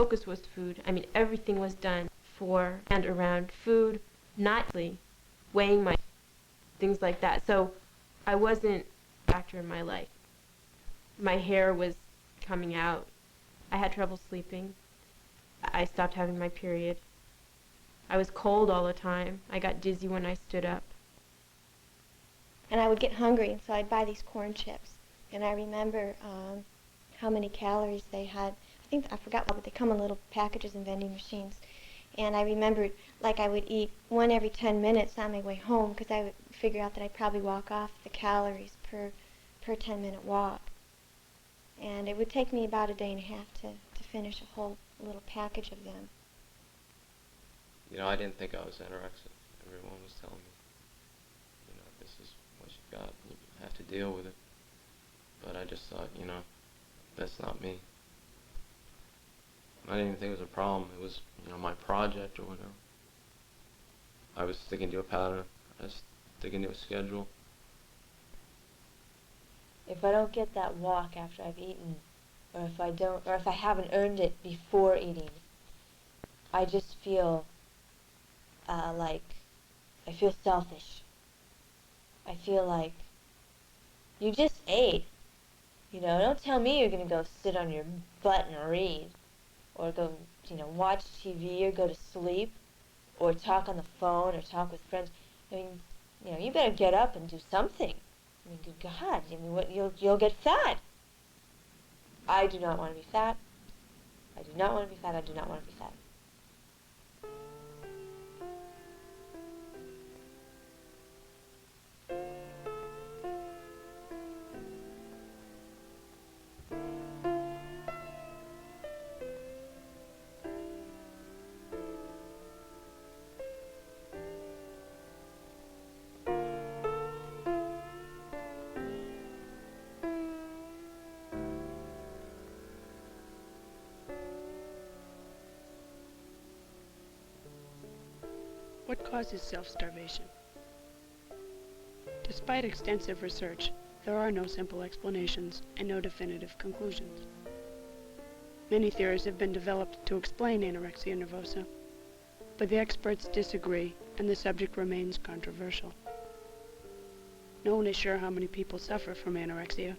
focus was food. I mean, everything was done for and around food, not weighing my things like that. So I wasn't a factor in my life. My hair was coming out. I had trouble sleeping. I stopped having my period. I was cold all the time. I got dizzy when I stood up. And I would get hungry, and so I'd buy these corn chips. And I remember how many calories they had. I forgot, but they come in little packages in vending machines. And I remembered, like, I would eat one every 10 minutes on my way home, because I would figure out that I'd probably walk off the calories per 10-minute walk. And it would take me about a day and a half to finish a whole little package of them. You know, I didn't think I was anorexic. Everyone was telling me, you know, this is what you got, you have to deal with it. But I just thought, you know, that's not me. I didn't even think it was a problem. It was, you know, my project or whatever. I was sticking to a pattern. I was sticking to a schedule. If I don't get that walk after I've eaten, or if I haven't earned it before eating, I just feel like I feel selfish. I feel like you just ate. You know, don't tell me you're going to go sit on your butt and read, or go, you know, watch TV, or go to sleep, or talk on the phone, or talk with friends. I mean, you know, you better get up and do something. I mean, good God, I mean, what, you'll get fat. I do not want to be fat. I do not want to be fat. I do not want to be fat. What causes self-starvation? Despite extensive research, there are no simple explanations and no definitive conclusions. Many theories have been developed to explain anorexia nervosa, but the experts disagree and the subject remains controversial. No one is sure how many people suffer from anorexia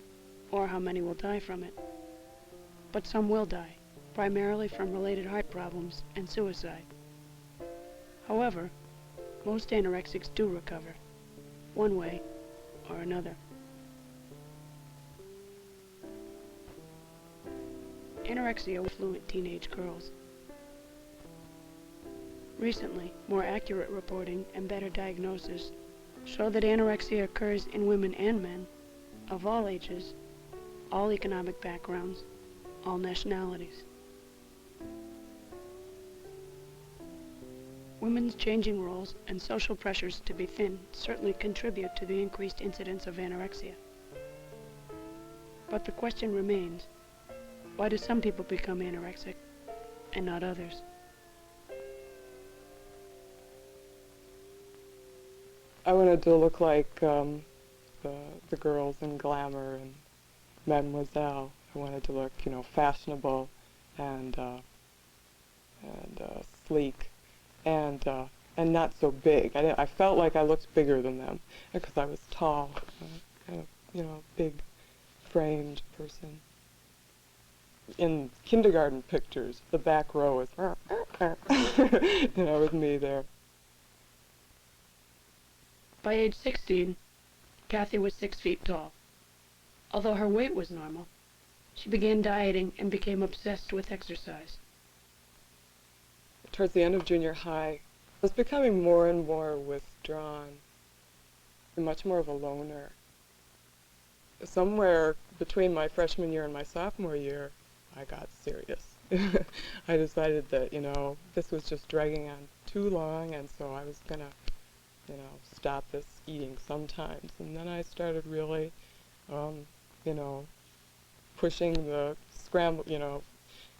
or how many will die from it, but some will die, primarily from related heart problems and suicide. However, most anorexics do recover, one way or another. Anorexia with affluent teenage girls. Recently, more accurate reporting and better diagnosis show that anorexia occurs in women and men of all ages, all economic backgrounds, all nationalities. Women's changing roles and social pressures to be thin certainly contribute to the increased incidence of anorexia. But the question remains, why do some people become anorexic and not others? I wanted to look like the girls in Glamour and Mademoiselle. I wanted to look, you know, fashionable and sleek. And not so big. I felt like I looked bigger than them because I was tall, kind of, you know, big framed person. In kindergarten pictures, the back row is, you know, with me there. By age 16, Kathy was 6 feet tall. Although her weight was normal, she began dieting and became obsessed with exercise. Towards the end of junior high, I was becoming more and more withdrawn, and much more of a loner. Somewhere between my freshman year and my sophomore year, I got serious. I decided that, you know, this was just dragging on too long, and so I was gonna, you know, stop this eating sometimes. And then I started really, you know, pushing the scramble, you know,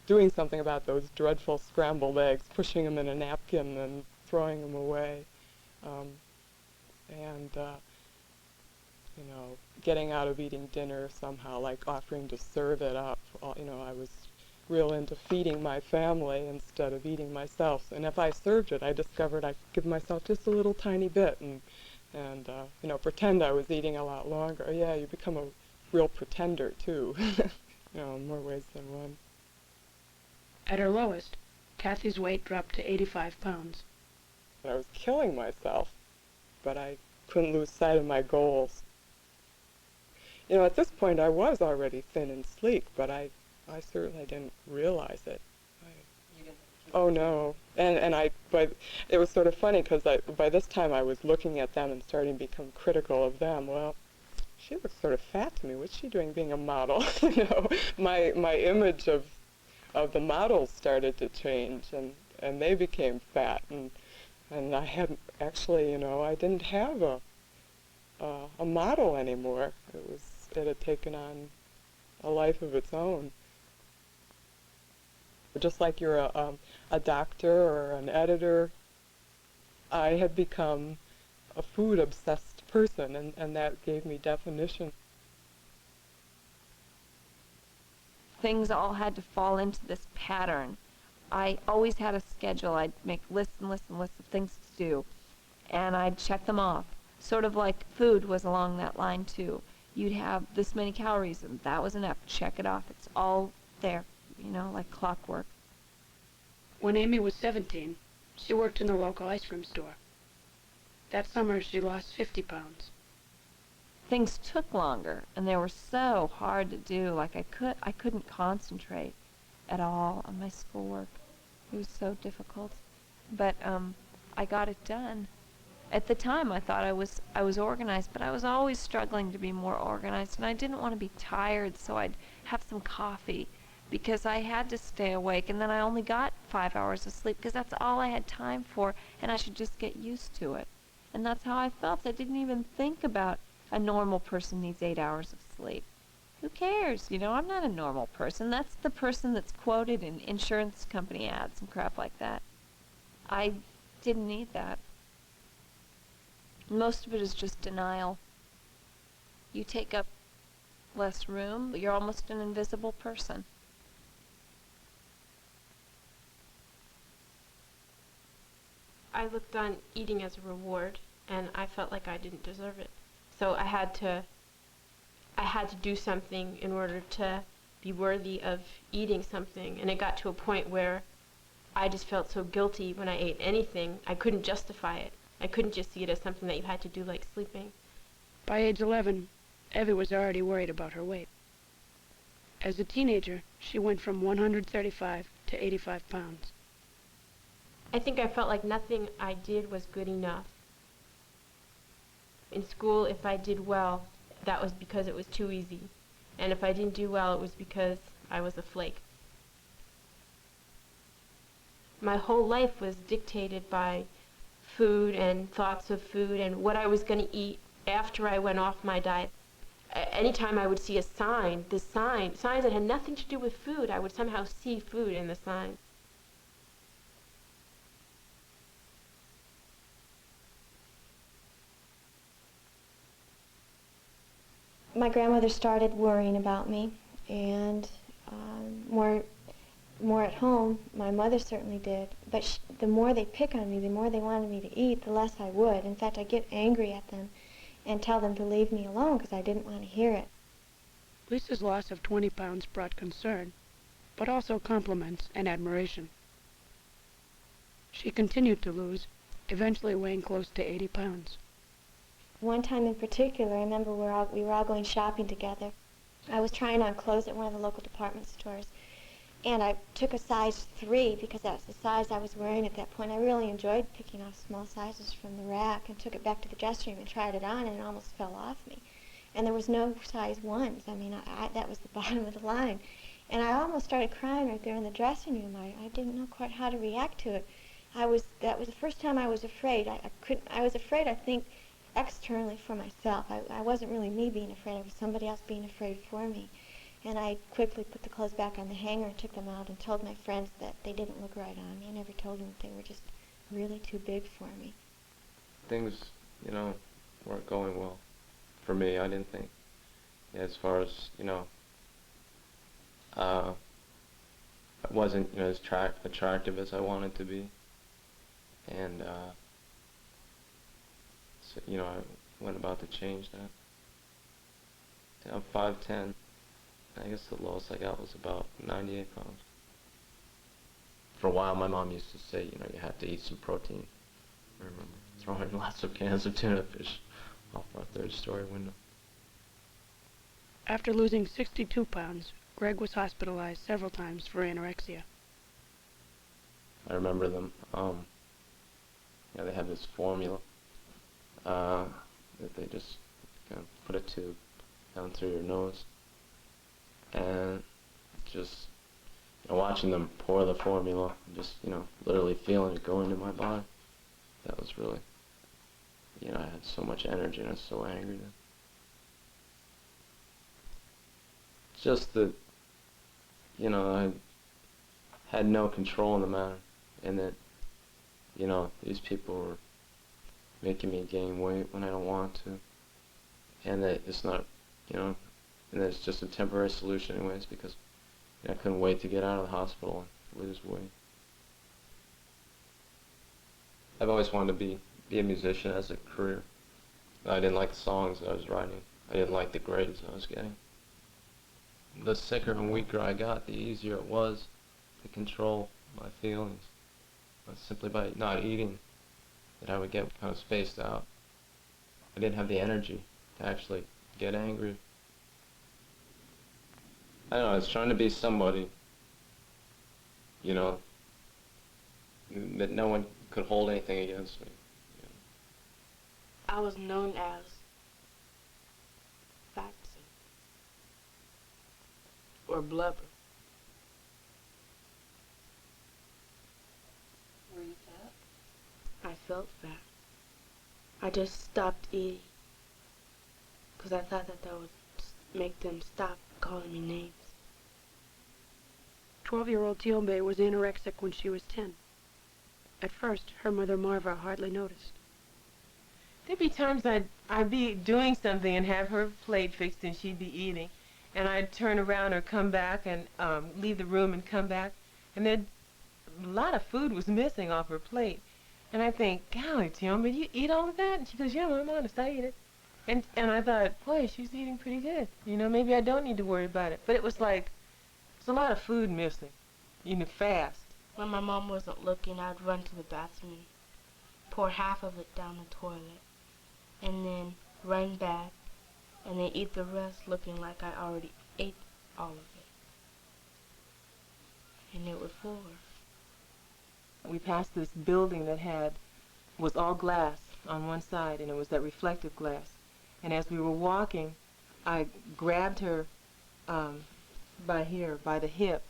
doing something about those dreadful scrambled eggs, pushing them in a napkin and throwing them away, you know, getting out of eating dinner somehow, like offering to serve it up. You know, I was real into feeding my family instead of eating myself. And if I served it, I discovered I could give myself just a little tiny bit and you know, pretend I was eating a lot longer. Yeah, you become a real pretender too, you know, in more ways than one. At her lowest, Kathy's weight dropped to 85 pounds. I was killing myself, but I couldn't lose sight of my goals. You know, at this point I was already thin and sleek, but I certainly didn't realize it. Oh no, but it was sort of funny because by this time I was looking at them and starting to become critical of them. Well, she looks sort of fat to me. What's she doing being a model? You know, my image of the models started to change, and they became fat, and I hadn't actually, you know, I didn't have a model anymore. It had taken on a life of its own. Just like you're a doctor or an editor, I had become a food-obsessed person, and that gave me definition. Things all had to fall into this pattern. I always had a schedule. I'd make lists and lists and lists of things to do, and I'd check them off. Sort of like food was along that line too. You'd have this many calories, and that was enough. Check it off. It's all there, you know, like clockwork. When Amy was 17, she worked in the local ice cream store. That summer, she lost 50 pounds. Things took longer, and they were so hard to do. Like I couldn't concentrate at all on my schoolwork. It was so difficult. But I got it done. At the time, I thought I was organized, but I was always struggling to be more organized, and I didn't want to be tired, so I'd have some coffee because I had to stay awake, and then I only got 5 hours of sleep because that's all I had time for, and I should just get used to it. And that's how I felt. I didn't even think about a normal person needs 8 hours of sleep. Who cares? You know, I'm not a normal person. That's the person that's quoted in insurance company ads and crap like that. I didn't need that. Most of it is just denial. You take up less room, but you're almost an invisible person. I looked on eating as a reward, and I felt like I didn't deserve it. So I had to do something in order to be worthy of eating something, and it got to a point where I just felt so guilty when I ate anything. I couldn't justify it. I couldn't just see it as something that you had to do like sleeping. By age 11, Evie was already worried about her weight. As a teenager, she went from 135 to 85 pounds. I think I felt like nothing I did was good enough. In school, if I did well, that was because it was too easy. And if I didn't do well, it was because I was a flake. My whole life was dictated by food and thoughts of food and what I was going to eat after I went off my diet. Anytime I would see a sign, signs that had nothing to do with food, I would somehow see food in the sign. My grandmother started worrying about me, and more at home. My mother certainly did. But the more they pick on me, the more they wanted me to eat, the less I would. In fact, I'd get angry at them and tell them to leave me alone because I didn't want to hear it. Lisa's loss of 20 pounds brought concern, but also compliments and admiration. She continued to lose, eventually weighing close to 80 pounds. One time in particular, I remember we were all going shopping together. I was trying on clothes at one of the local department stores, and I took a size 3 because that's the size I was wearing at that point. I really enjoyed picking off small sizes from the rack and took it back to the dressing room and tried it on, and it almost fell off me. And there was no size 1s. I mean, that was the bottom of the line. And I almost started crying right there in the dressing room. I didn't know quite how to react to it. That was the first time I was afraid. I was afraid, I think, externally for myself. I wasn't really me being afraid. It was somebody else being afraid for me. And I quickly put the clothes back on the hanger and took them out and told my friends that they didn't look right on me. I never told them that they were just really too big for me. Things, you know, weren't going well for me. I didn't think, as far as, you know, I wasn't, you know, as attractive as I wanted to be, and so, you know, I went about to change that. Yeah, I'm 5'10". I guess the lowest I got was about 98 pounds. For a while, my mom used to say, you know, you had to eat some protein. I remember throwing lots of cans of tuna fish off our third-story window. After losing 62 pounds, Greg was hospitalized several times for anorexia. I remember them. Yeah, they had this formula that they just kind of put a tube down through your nose, and just, you know, watching them pour the formula, just, you know, literally feeling it go into my body. That was really, you know, I had so much energy and I was so angry then. Just that, you know, I had no control in the matter, and that, you know, these people were making me gain weight when I don't want to, and that it's not, you know, and that it's just a temporary solution anyways, because, you know, I couldn't wait to get out of the hospital and lose weight. I've always wanted to be a musician as a career. I didn't like the songs that I was writing. I didn't like the grades I was getting. The sicker and weaker I got, the easier it was to control my feelings. Simply by not eating, that I would get kind of spaced out. I didn't have the energy to actually get angry. I don't know, I was trying to be somebody, you know, that no one could hold anything against me. You know. I was known as Fatson or Blubber. Were you fat? I felt fat. I just stopped eating because I thought that would make them stop calling me names. 12-year-old Tiombe was anorexic when she was 10. At first, her mother Marva hardly noticed. There'd be times I'd be doing something and have her plate fixed and she'd be eating, and I'd turn around or come back and leave the room and come back, and then a lot of food was missing off her plate. And I think, golly, Tiombe, you eat all of that? And she goes, yeah, I'm honest, I eat it. And I thought, boy, she's eating pretty good. You know, maybe I don't need to worry about it. But it was like, there's a lot of food missing, you know, fast. When my mom wasn't looking, I'd run to the bathroom and pour half of it down the toilet, and then run back, and then eat the rest looking like I already ate all of it. And it would pour. We passed this building that was all glass on one side, and it was that reflective glass. And as we were walking, I grabbed her by the hip,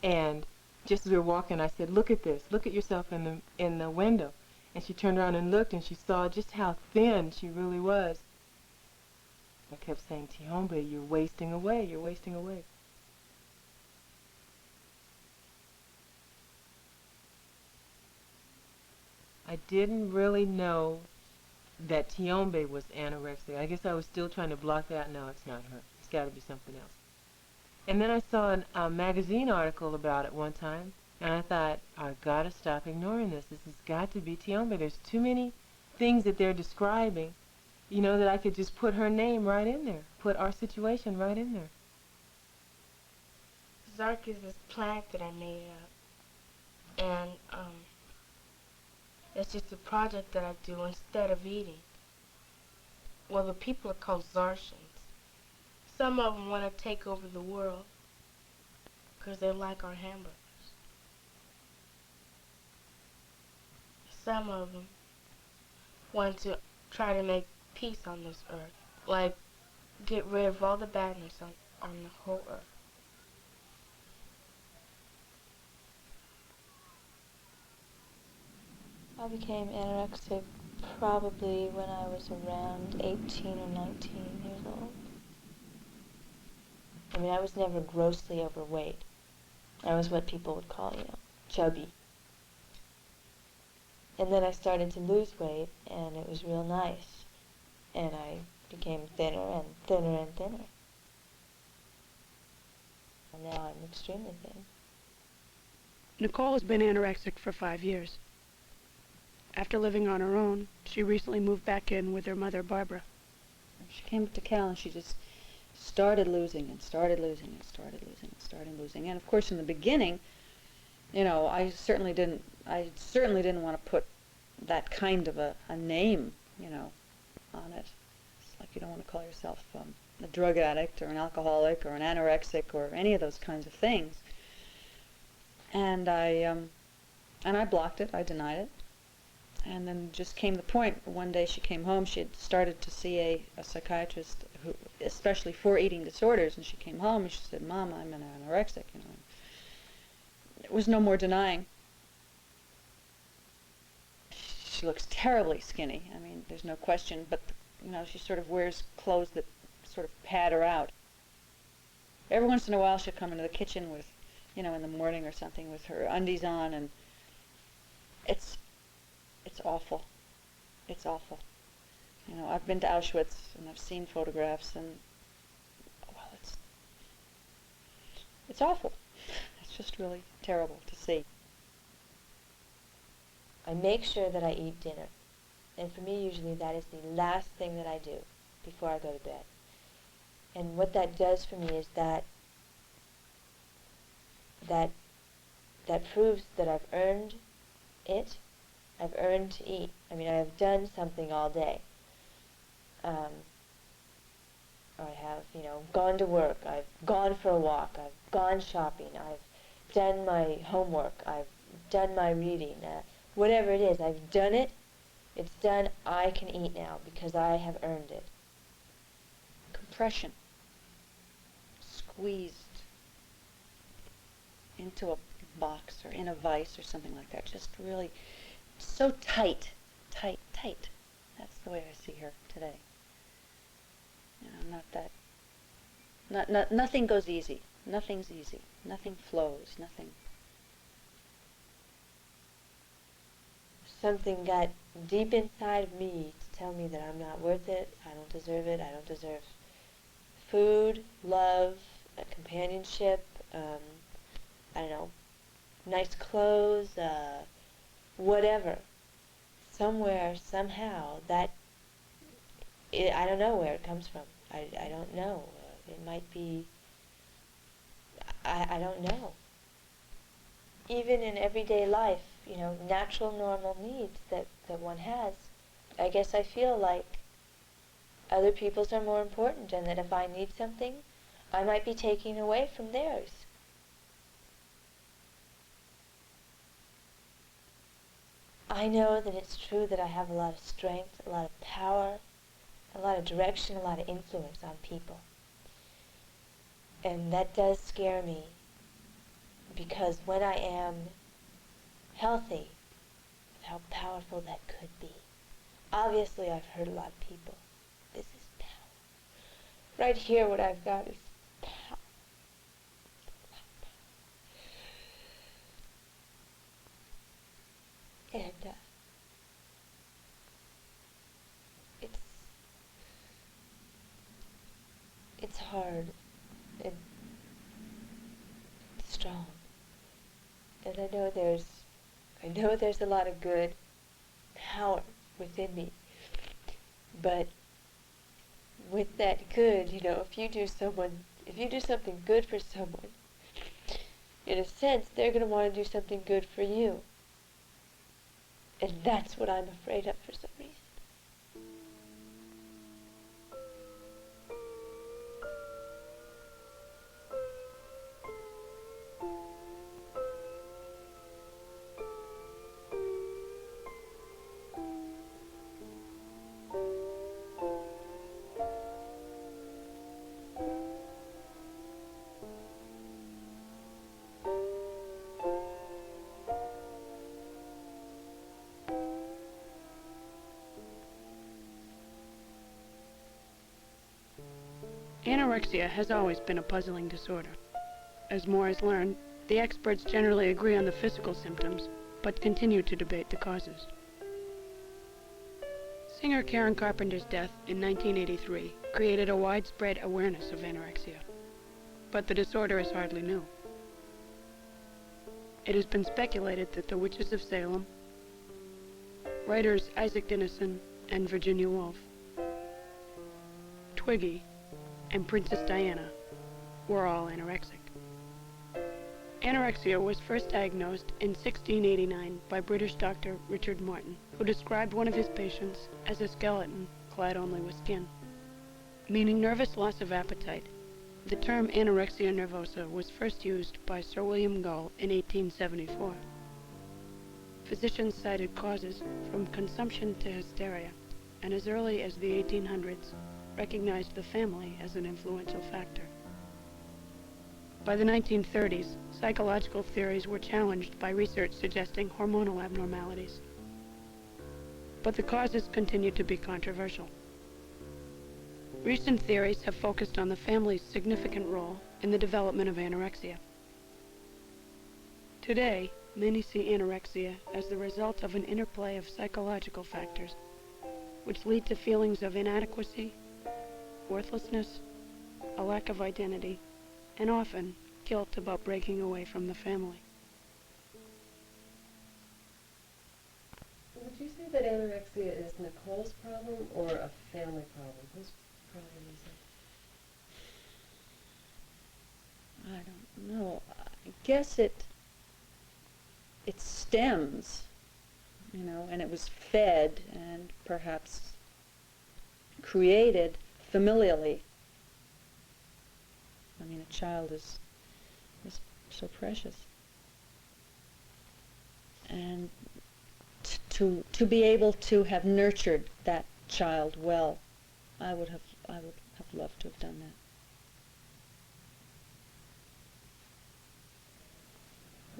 and just as we were walking, I said, look at this, look at yourself in the window. And she turned around and looked, and she saw just how thin she really was. I kept saying, Tiombe, you're wasting away, you're wasting away. I didn't really know that Tiombe was anorexic. I guess I was still trying to block that. No, it's not her. It's got to be something else. And then I saw a magazine article about it one time, and I thought, I've got to stop ignoring this. This has got to be Tiombe. There's too many things that they're describing, you know, that I could just put her name right in there, put our situation right in there. Zark is this plant that I made up, and it's just a project that I do instead of eating. Well, the people are called Zartians. Some of them want to take over the world because they like our hamburgers. Some of them want to try to make peace on this earth, like get rid of all the badness on the whole earth. I became anorexic probably when I was around 18 or 19 years old. I mean, I was never grossly overweight. I was what people would call, you know, chubby. And then I started to lose weight, and it was real nice. And I became thinner and thinner and thinner. And now I'm extremely thin. Nicole has been anorexic for 5 years. After living on her own, she recently moved back in with her mother, Barbara. She came to Cal and she just started losing and started losing and started losing and started losing. And of course, in the beginning, you know, I certainly didn't want to put that kind of a name, you know, on it. It's like you don't want to call yourself a drug addict or an alcoholic or an anorexic or any of those kinds of things. And I blocked it. I denied it. And then just came the point, one day she came home, she had started to see a psychiatrist, who, especially for eating disorders, and she came home and she said, "Mom, I'm an anorexic," you know. There was no more denying. She looks terribly skinny, I mean, there's no question, but, you know, she sort of wears clothes that sort of pad her out. Every once in a while she'll come into the kitchen with, you know, in the morning or something with her undies on, and it's awful. It's awful. You know, I've been to Auschwitz and I've seen photographs, and well, it's awful. It's just really terrible to see. I make sure that I eat dinner. And for me, usually that is the last thing that I do before I go to bed. And what that does for me is that proves that I've earned it. I've earned to eat. I mean, I have done something all day. Or I have, you know, gone to work. I've gone for a walk. I've gone shopping. I've done my homework. I've done my reading. Whatever it is, I've done it. It's done. I can eat now because I have earned it. Compression. Squeezed into a box or in a vice or something like that. Just really so tight, tight, tight. That's the way I see her today. You know, nothing goes easy. Nothing's easy. Nothing flows. Nothing. Something got deep inside of me to tell me that I'm not worth it. I don't deserve it. I don't deserve food, love, companionship, I don't know, nice clothes, whatever. Somewhere, somehow, I don't know where it comes from. I don't know. It might be, I don't know. Even in everyday life, you know, natural, normal needs that one has, I guess I feel like other people's are more important, and that if I need something, I might be taking away from theirs. I know that it's true that I have a lot of strength, a lot of power, a lot of direction, a lot of influence on people. And that does scare me, because when I am healthy, how powerful that could be. Obviously, I've hurt a lot of people. This is power. Right here, what I've got is power. And it's hard and strong. And I know there's a lot of good power within me. But with that good, you know, if you do something good for someone, in a sense, they're going to want to do something good for you. And that's what I'm afraid of for some reason. Anorexia has always been a puzzling disorder. As more is learned, the experts generally agree on the physical symptoms, but continue to debate the causes. Singer Karen Carpenter's death in 1983 created a widespread awareness of anorexia, but the disorder is hardly new. It has been speculated that the witches of Salem, writers Isaac Dinesen and Virginia Woolf, Twiggy, and Princess Diana were all anorexic. Anorexia was first diagnosed in 1689 by British doctor Richard Martin, who described one of his patients as a skeleton clad only with skin. Meaning nervous loss of appetite, the term anorexia nervosa was first used by Sir William Gull in 1874. Physicians cited causes from consumption to hysteria, and as early as the 1800s, recognized the family as an influential factor. By the 1930s, psychological theories were challenged by research suggesting hormonal abnormalities. But the causes continue to be controversial. Recent theories have focused on the family's significant role in the development of anorexia. Today, many see anorexia as the result of an interplay of psychological factors, which lead to feelings of inadequacy, worthlessness, a lack of identity, and often guilt about breaking away from the family. Would you say that anorexia is Nicole's problem or a family problem? Whose problem is it? I don't know. I guess it stems, and it was fed and perhaps created familially. I mean, a child is so precious. And to be able to have nurtured that child well, I would have loved to have done that.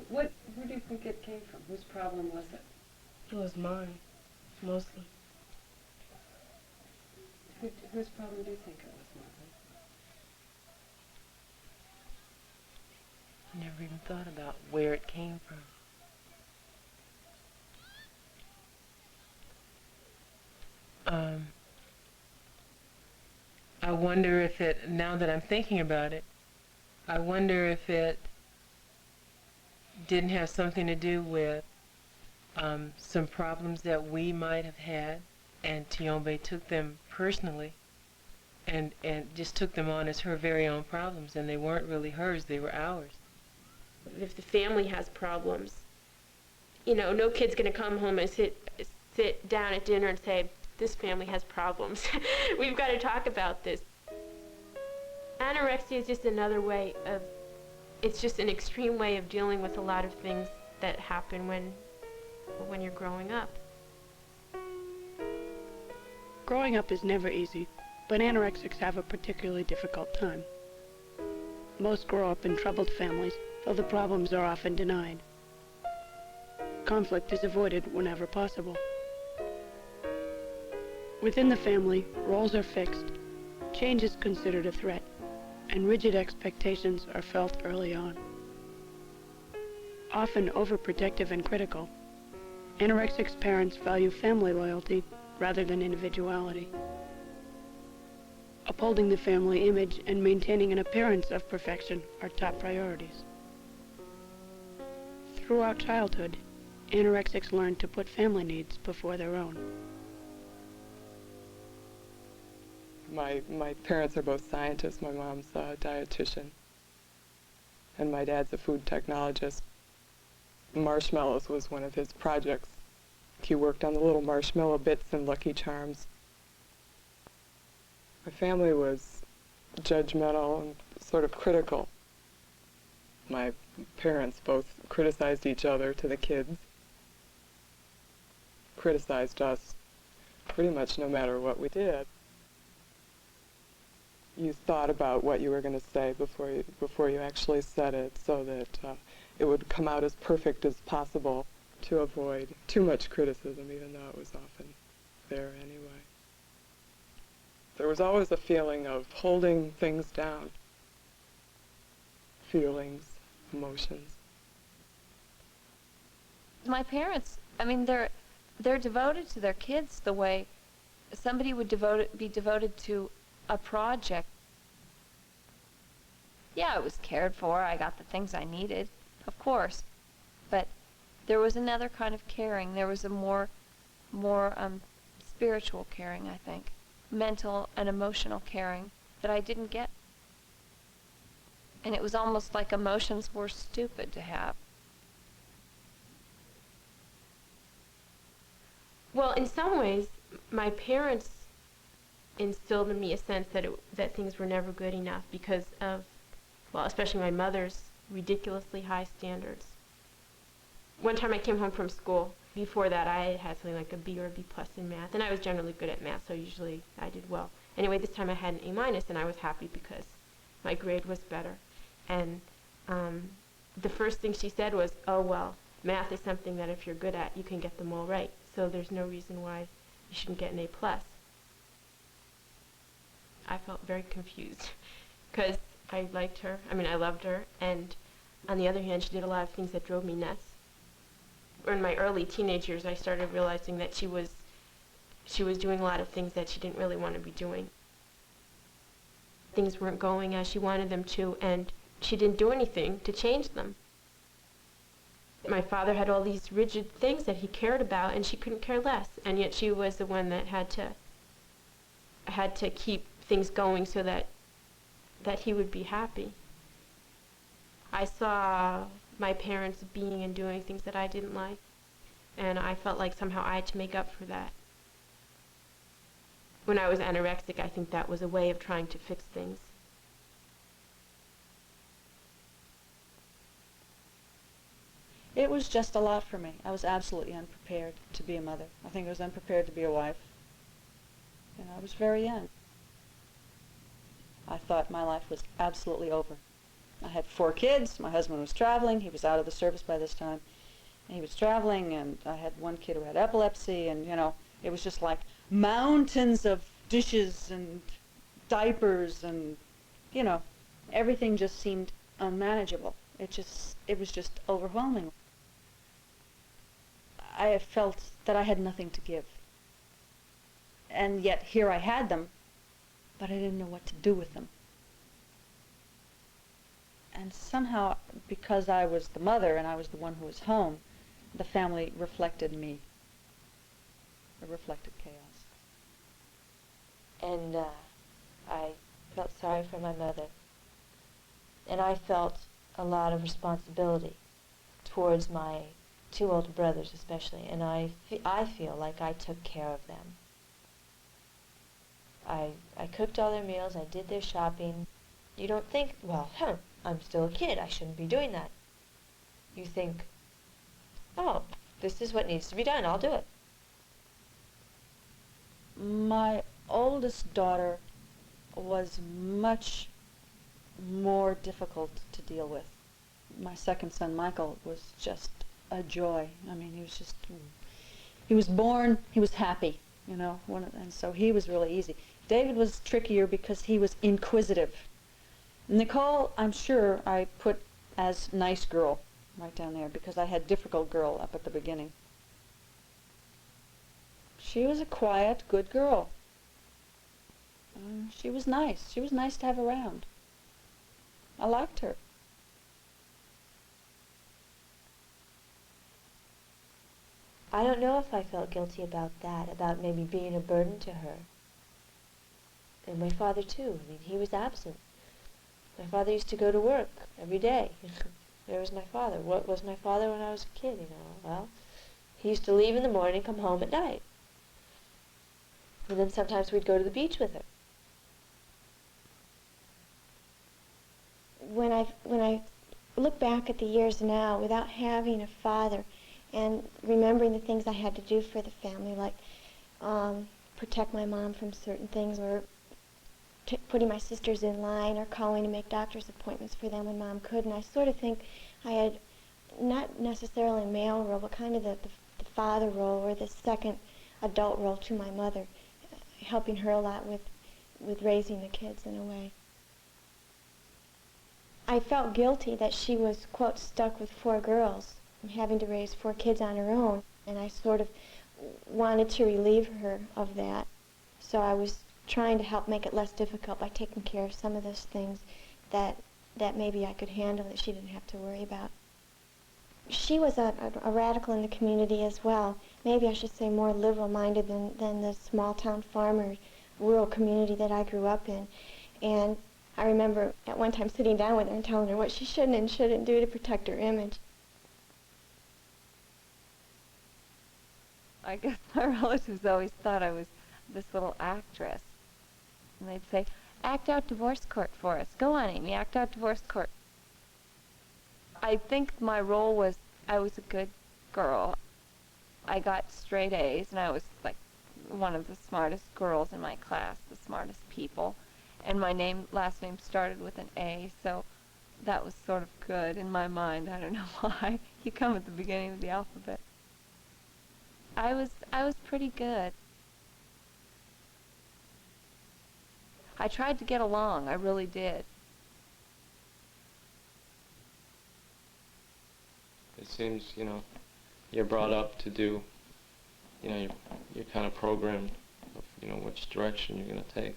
Where do you think it came from? Whose problem was it? It was mine, mostly. Whose problem do you think it was, Margaret? I never even thought about where it came from. I wonder if it, now that I'm thinking about it, I wonder if it didn't have something to do with some problems that we might have had, and Tiombe took them personally and just took them on as her very own problems, and they weren't really hers, they were ours. If the family has problems, no kid's going to come home and sit down at dinner and say, this family has problems. We've got to talk about this. Anorexia is just another way of, it's just an extreme way of dealing with a lot of things that happen when you're growing up. Growing up is never easy, but anorexics have a particularly difficult time. Most grow up in troubled families, though the problems are often denied. Conflict is avoided whenever possible. Within the family, roles are fixed, change is considered a threat, and rigid expectations are felt early on. Often overprotective and critical, anorexics' parents value family loyalty rather than individuality. Upholding the family image and maintaining an appearance of perfection are top priorities. Throughout childhood, anorexics learn to put family needs before their own. My parents are both scientists. My mom's a dietitian, and my dad's a food technologist. Marshmallows was one of his projects. He worked on the little marshmallow bits in Lucky Charms. My family was judgmental and sort of critical. My parents both criticized each other to the kids, criticized us pretty much no matter what we did. You thought about what you were going to say before you actually said it, so that it would come out as perfect as possible to avoid too much criticism, even though it was often there anyway. There was always a feeling of holding things down, feelings, emotions. My parents, I mean, they're devoted to their kids the way somebody would be devoted to a project. Yeah, I was cared for. I got the things I needed, of course. There was another kind of caring. There was a more spiritual caring, I think, mental and emotional caring that I didn't get. And it was almost like emotions were stupid to have. Well, in some ways, my parents instilled in me a sense that things were never good enough because of, well, especially my mother's ridiculously high standards. One time I came home from school. Before that, I had something like a B or a B plus in math, and I was generally good at math, so usually I did well. Anyway, this time I had an A minus, and I was happy because my grade was better. And the first thing she said was, "Oh well, math is something that if you're good at, you can get them all right. So there's no reason why you shouldn't get an A plus." I felt very confused because I liked her. I mean, I loved her, and on the other hand, she did a lot of things that drove me nuts. In my early teenage years, I started realizing that she was doing a lot of things that she didn't really want to be doing. Things weren't going as she wanted them to, and she didn't do anything to change them. My father had all these rigid things that he cared about, and she couldn't care less, and yet she was the one that had to keep things going so that he would be happy. I saw my parents being and doing things that I didn't like, and I felt like somehow I had to make up for that. When I was anorexic, I think that was a way of trying to fix things. It was just a lot for me. I was absolutely unprepared to be a mother. I think I was unprepared to be a wife. And I was very young. I thought my life was absolutely over. I had 4 kids. My husband was traveling. He was out of the service by this time. And he was traveling, and I had 1 kid who had epilepsy, and, it was just like mountains of dishes and diapers and, everything just seemed unmanageable. It was just overwhelming. I felt that I had nothing to give. And yet here I had them, but I didn't know what to do with them. And somehow, because I was the mother and I was the one who was home, the family reflected me. It reflected chaos. And I felt sorry for my mother. And I felt a lot of responsibility towards my 2 older brothers especially, and I feel like I took care of them. I cooked all their meals, I did their shopping. You don't think, well, I'm still a kid, I shouldn't be doing that. You think, oh, this is what needs to be done, I'll do it. My oldest daughter was much more difficult to deal with. My second son, Michael, was just a joy. I mean, he was born, he was happy, and so he was really easy. David was trickier because he was inquisitive. Nicole, I'm sure I put as nice girl right down there because I had difficult girl up at the beginning. She was a quiet, good girl. She was nice. She was nice to have around. I liked her. I don't know if I felt guilty about that, about maybe being a burden to her. And my father too. I mean, he was absent. My father used to go to work every day. There was my father. What was my father when I was a kid, Well, he used to leave in the morning and come home at night. And then sometimes we'd go to the beach with her. When I look back at the years now without having a father and remembering the things I had to do for the family, like protect my mom from certain things, or putting my sisters in line, or calling to make doctor's appointments for them when Mom couldn't, I sort of think I had not necessarily a male role, but kind of the father role, or the second adult role to my mother, helping her a lot with raising the kids in a way. I felt guilty that she was, quote, stuck with 4 girls and having to raise 4 kids on her own, and I sort of wanted to relieve her of that. So I was trying to help make it less difficult by taking care of some of those things that maybe I could handle that she didn't have to worry about. she was a radical in the community as well. Maybe I should say more liberal-minded than the small-town farmer, rural community that I grew up in. And I remember at one time sitting down with her and telling her what she shouldn't and shouldn't do to protect her image. I guess my relatives always thought I was this little actress. And they'd say, act out divorce court for us. Go on, Amy, act out divorce court. I think my role was I was a good girl. I got straight A's, and I was like one of the smartest girls in my class, the smartest people. And my last name started with an A, so that was sort of good in my mind. I don't know why. You come at the beginning of the alphabet. I was pretty good. I tried to get along, I really did. It seems, you're brought up to do, you're kind of programmed of, which direction you're going to take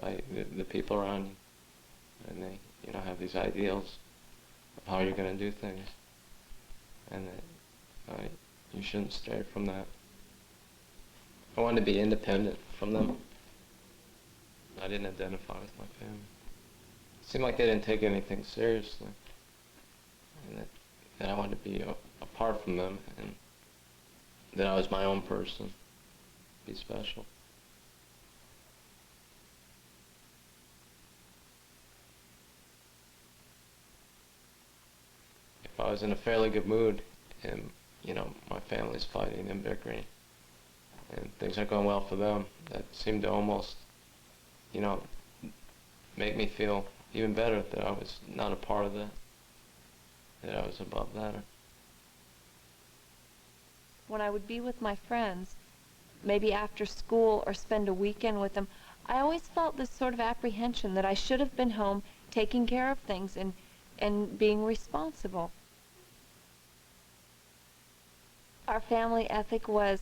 by the people around you. And they, have these ideals of how you're going to do things. And that you shouldn't stray from that. I wanted to be independent from them. I didn't identify with my family. It seemed like they didn't take anything seriously. And that I wanted to be apart from them, and that I was my own person, be special. If I was in a fairly good mood, and my family's fighting and bickering, and things aren't going well for them, that seemed to almost, make me feel even better that I was not a part of that I was above that. When I would be with my friends, maybe after school or spend a weekend with them, I always felt this sort of apprehension that I should have been home taking care of things and being responsible. Our family ethic was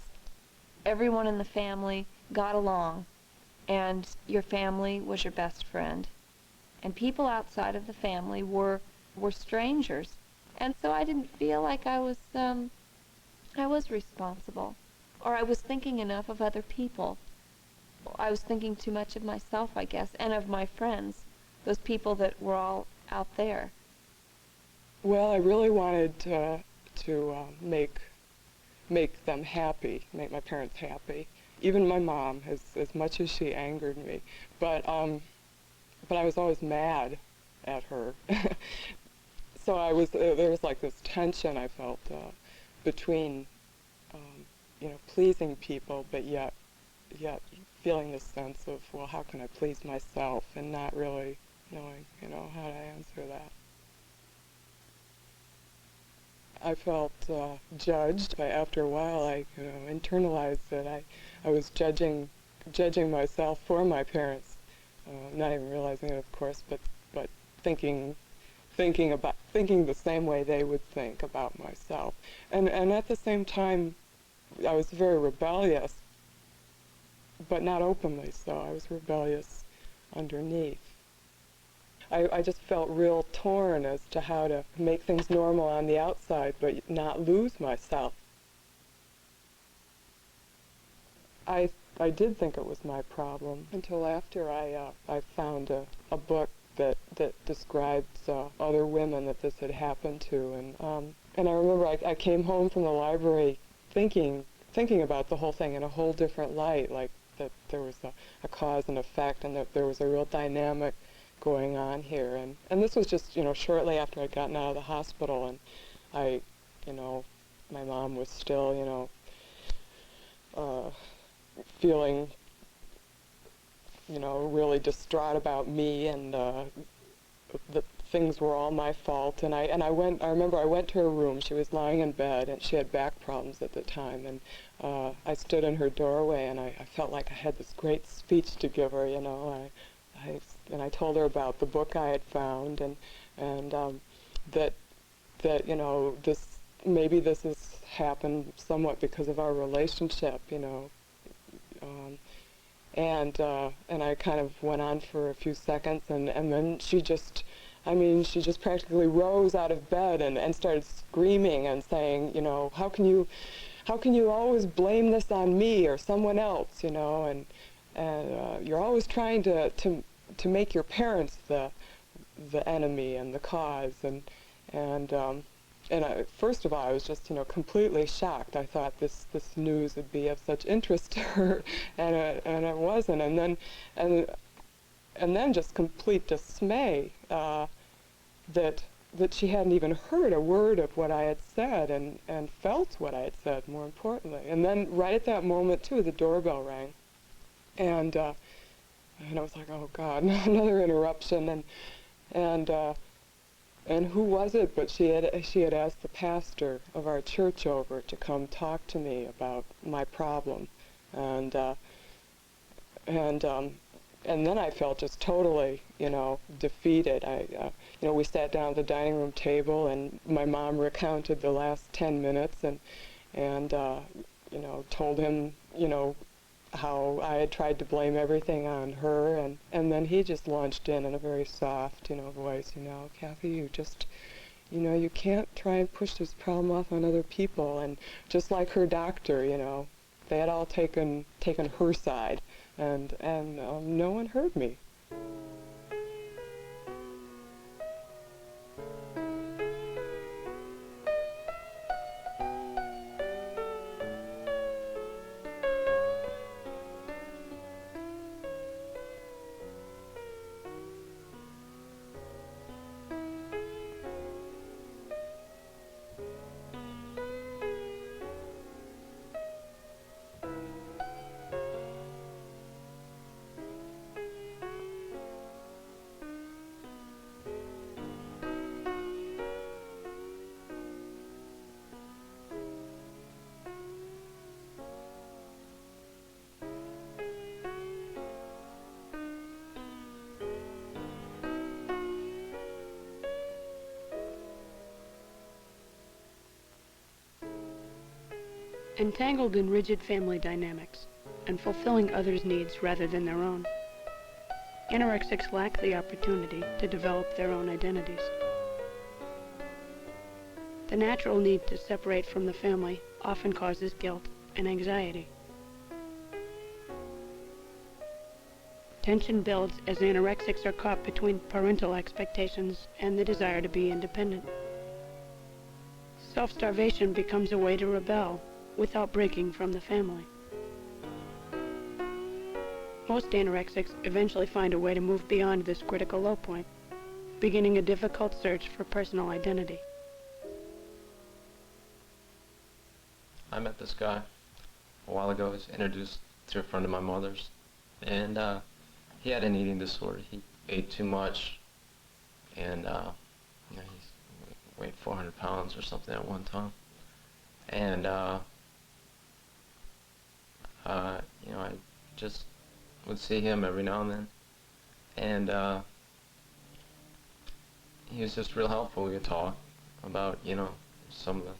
everyone in the family got along, and your family was your best friend. And people outside of the family were strangers. And so I didn't feel like I was responsible, or I was thinking enough of other people. I was thinking too much of myself, I guess, and of my friends, those people that were all out there. Well, I really wanted to make them happy, make my parents happy. Even my mom, as much as she angered me. But I was always mad at her. So there was like this tension I felt between, pleasing people, but yet feeling this sense of, well, how can I please myself, and not really knowing, how to answer that. I felt judged. After a while, I internalized that I was judging myself for my parents, not even realizing it, of course, but thinking the same way they would think about myself. And at the same time, I was very rebellious, but not openly so. I was rebellious underneath. I just felt real torn as to how to make things normal on the outside, but not lose myself. I did think it was my problem until after I found a book that describes other women that this had happened to, and I remember I came home from the library thinking about the whole thing in a whole different light, like that there was a cause and effect, and that there was a real dynamic going on here, and this was just shortly after I'd gotten out of the hospital, and my mom was still feeling really distraught about me, and the things were all my fault, and I remember I went to her room. She was lying in bed, and she had back problems at the time, and I stood in her doorway, and I felt like I had this great speech to give her, and I told her about the book I had found, and that maybe this has happened somewhat because of our relationship, and I kind of went on for a few seconds, and then she just I mean, she just practically rose out of bed and started screaming and saying, you know, how can you always blame this on me or someone else, you know, and you're always trying to make your parents the enemy and the cause, and first of all, I was just, you know, completely shocked. I thought this news would be of such interest to her, and it wasn't. And then just complete dismay that she hadn't even heard a word of what I had said, and felt what I had said, more importantly. And then right at that moment too, the doorbell rang, and I was like, oh God, another interruption, and who was it? But she had asked the pastor of our church over to come talk to me about my problem, and then I felt just totally, you know, defeated. You know, we sat down at the dining room table, and my mom recounted the last 10 minutes, and you know, told him, you know, how I had tried to blame everything on her, and then he just launched in a very soft, you know, voice, you know, Kathy, you just, you know, you can't try and push this problem off on other people, and just like her doctor, you know, they had all taken her side, and no one heard me. Entangled in rigid family dynamics and fulfilling others' needs rather than their own, anorexics lack the opportunity to develop their own identities. The natural need to separate from the family often causes guilt and anxiety. Tension builds as anorexics are caught between parental expectations and the desire to be independent. Self-starvation becomes a way to rebel without breaking from the family. Most anorexics eventually find a way to move beyond this critical low point, beginning a difficult search for personal identity. I met this guy a while ago. He was introduced through a friend of my mother's, and he had an eating disorder. He ate too much, and you know, he weighed 400 pounds or something at one time. And you know, I just would see him every now and then, and he was just real helpful. We would talk about, you know, some of the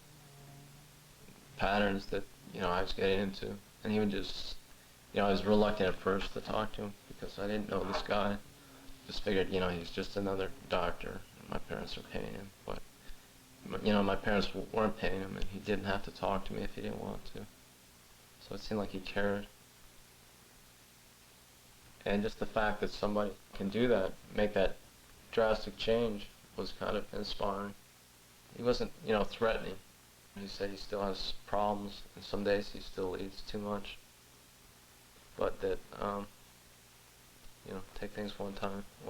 patterns that, you know, I was getting into, and he would just, you know, I was reluctant at first to talk to him because I didn't know this guy. Just figured, you know, he's just another doctor. My parents are paying him, but you know, my parents weren't paying him, and he didn't have to talk to me if he didn't want to. So it seemed like he cared. And just the fact that somebody can do that, make that drastic change, was kind of inspiring. He wasn't, you know, threatening. He said he still has problems, and some days he still eats too much. But that, you know, take things one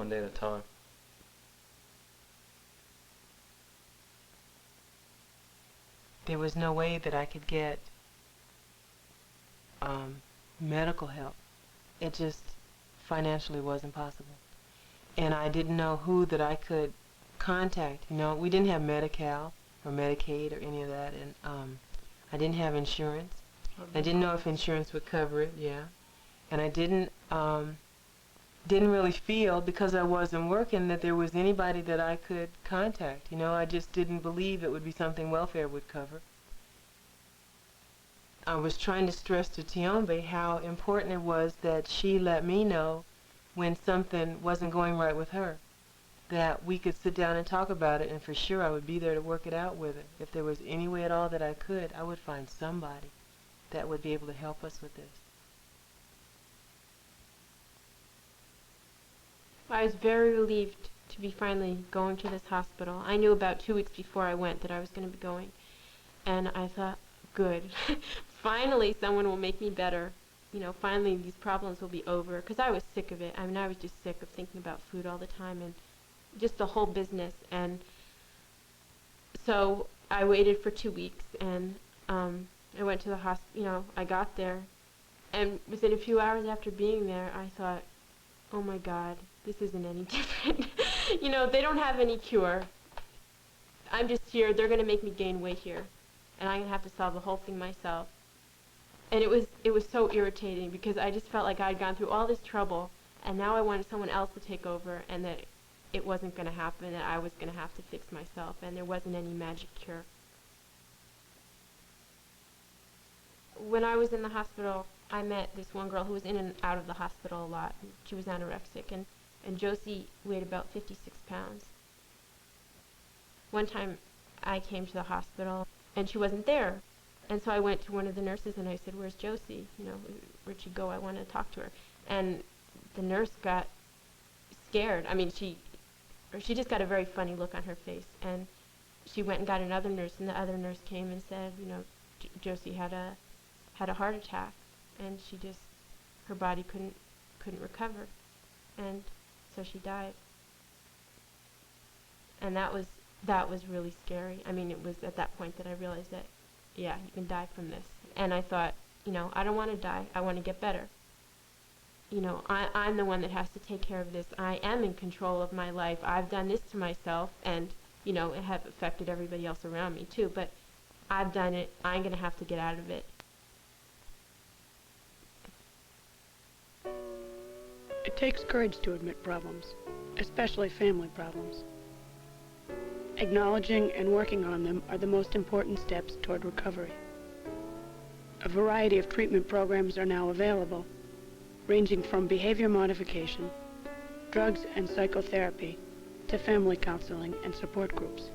day at a time. There was no way that I could get medical help. It just financially wasn't possible. And I didn't know who that I could contact. You know, we didn't have Medi-Cal or Medicaid or any of that, and I didn't have insurance. I didn't know if insurance would cover it, yeah. And I didn't really feel, because I wasn't working, that there was anybody that I could contact. You know, I just didn't believe it would be something welfare would cover. I was trying to stress to Tiombe how important it was that she let me know when something wasn't going right with her. that we could sit down and talk about it, and for sure I would be there to work it out with her. If there was any way at all that I could, I would find somebody that would be able to help us with this. I was very relieved to be finally going to this hospital. I knew about 2 weeks before I went that I was going to be going. And I thought, good. Finally someone will make me better. You know, finally these problems will be over. Because I was sick of it. I mean, I was just sick of thinking about food all the time and just the whole business. And so I waited for 2 weeks, and I went to the hospital. You know, I got there. And within a few hours after being there, I thought, oh my God, this isn't any different. You know, they don't have any cure. I'm just here. They're going to make me gain weight here. And I'm going to have to solve the whole thing myself. And it was so irritating because I just felt like I'd gone through all this trouble, and now I wanted someone else to take over, and that it wasn't going to happen, that I was going to have to fix myself, and there wasn't any magic cure. When I was in the hospital, I met this one girl who was in and out of the hospital a lot. She was anorexic, and Josie weighed about 56 pounds. One time I came to the hospital, and she wasn't there. And so I went to one of the nurses, and I said, where's Josie? You know, where'd she go? I want to talk to her. And the nurse got scared. I mean, she just got a very funny look on her face. And she went and got another nurse, and the other nurse came and said, you know, Josie had a heart attack, and she just, her body couldn't recover, and so she died. And that was really scary. I mean, it was at that point that I realized that, yeah, you can die from this. And I thought, you know, I don't want to die. I want to get better. You know, I'm the one that has to take care of this. I am in control of my life. I've done this to myself, and, you know, it have affected everybody else around me too, but I've done it. I'm going to have to get out of it. It takes courage to admit problems, especially family problems. Acknowledging and working on them are the most important steps toward recovery. A variety of treatment programs are now available, ranging from behavior modification, drugs and psychotherapy, to family counseling and support groups.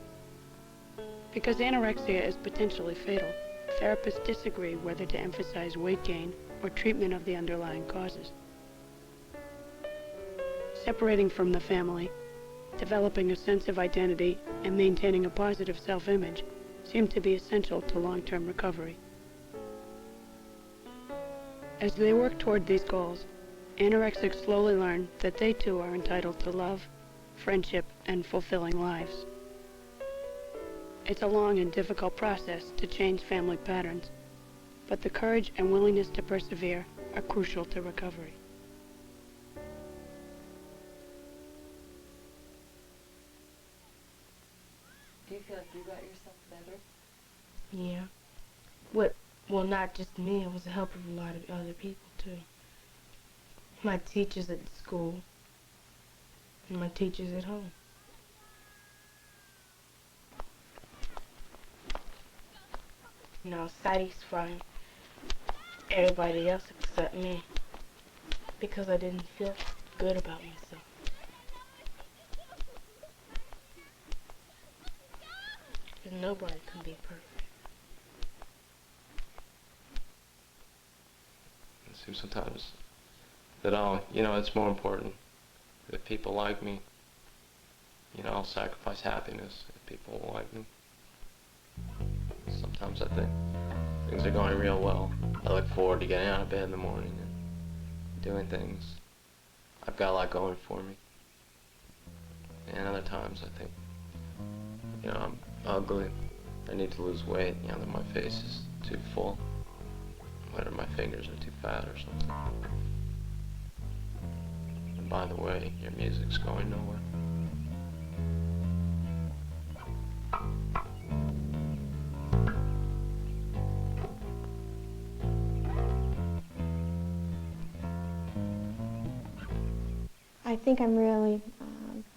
Because anorexia is potentially fatal, therapists disagree whether to emphasize weight gain or treatment of the underlying causes. Separating from the family, developing a sense of identity, and maintaining a positive self-image seem to be essential to long-term recovery. As they work toward these goals, anorexics slowly learn that they too are entitled to love, friendship, and fulfilling lives. It's a long and difficult process to change family patterns, but the courage and willingness to persevere are crucial to recovery. Do you feel like you got yourself better? Yeah. Well, not just me. It was the help of a lot of other people, too. My teachers at school and my teachers at home. And I was satisfying everybody else except me because I didn't feel good about myself. Because nobody can be perfect. It seems sometimes that it's more important that people like me. You know, I'll sacrifice happiness if people will like me. Sometimes I think things are going real well. I look forward to getting out of bed in the morning and doing things. I've got a lot going for me. And other times I think, I'm ugly. I need to lose weight. That my face is too full. Whether my fingers are too fat or something. And by the way, your music's going nowhere. I think I'm really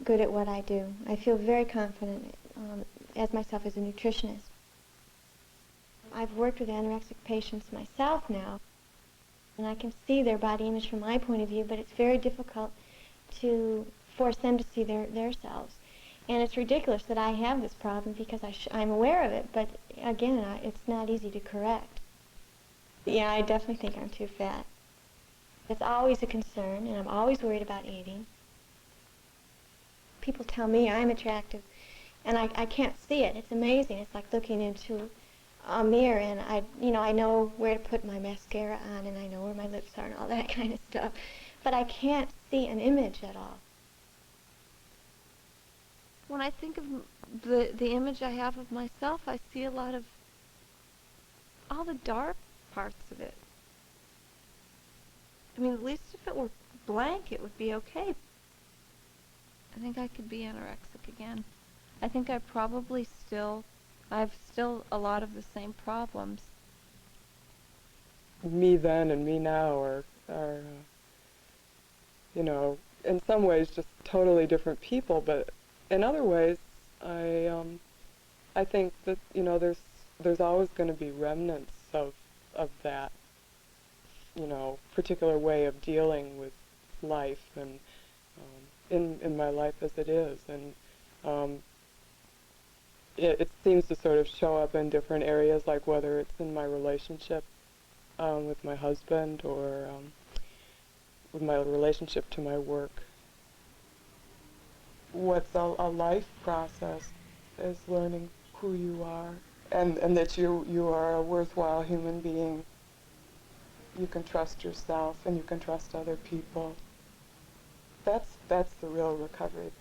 good at what I do. I feel very confident as myself as a nutritionist. I've worked with anorexic patients myself now, and I can see their body image from my point of view, but it's very difficult to force them to see their selves. And it's ridiculous that I have this problem because I'm aware of it, but again, it's not easy to correct. Yeah, I definitely think I'm too fat. It's always a concern, and I'm always worried about eating. People tell me I'm attractive, and I can't see it. It's amazing. It's like looking into a mirror, and I know where to put my mascara on, and I know where my lips are, and all that kind of stuff. But I can't see an image at all. When I think of the image I have of myself, I see a lot of all the dark parts of it. I mean, at least if it were blank, it would be okay. I think I could be anorexic again. I think I probably I've still a lot of the same problems. Me then and me now are in some ways just totally different people, but in other ways, I think that there's always going to be remnants of that particular way of dealing with life and in my life as it is, and it seems to sort of show up in different areas, like whether it's in my relationship with my husband or with my relationship to my work. What's a life process is learning who you are, and that you are a worthwhile human being. You can trust yourself and you can trust other people. That's the real recovery.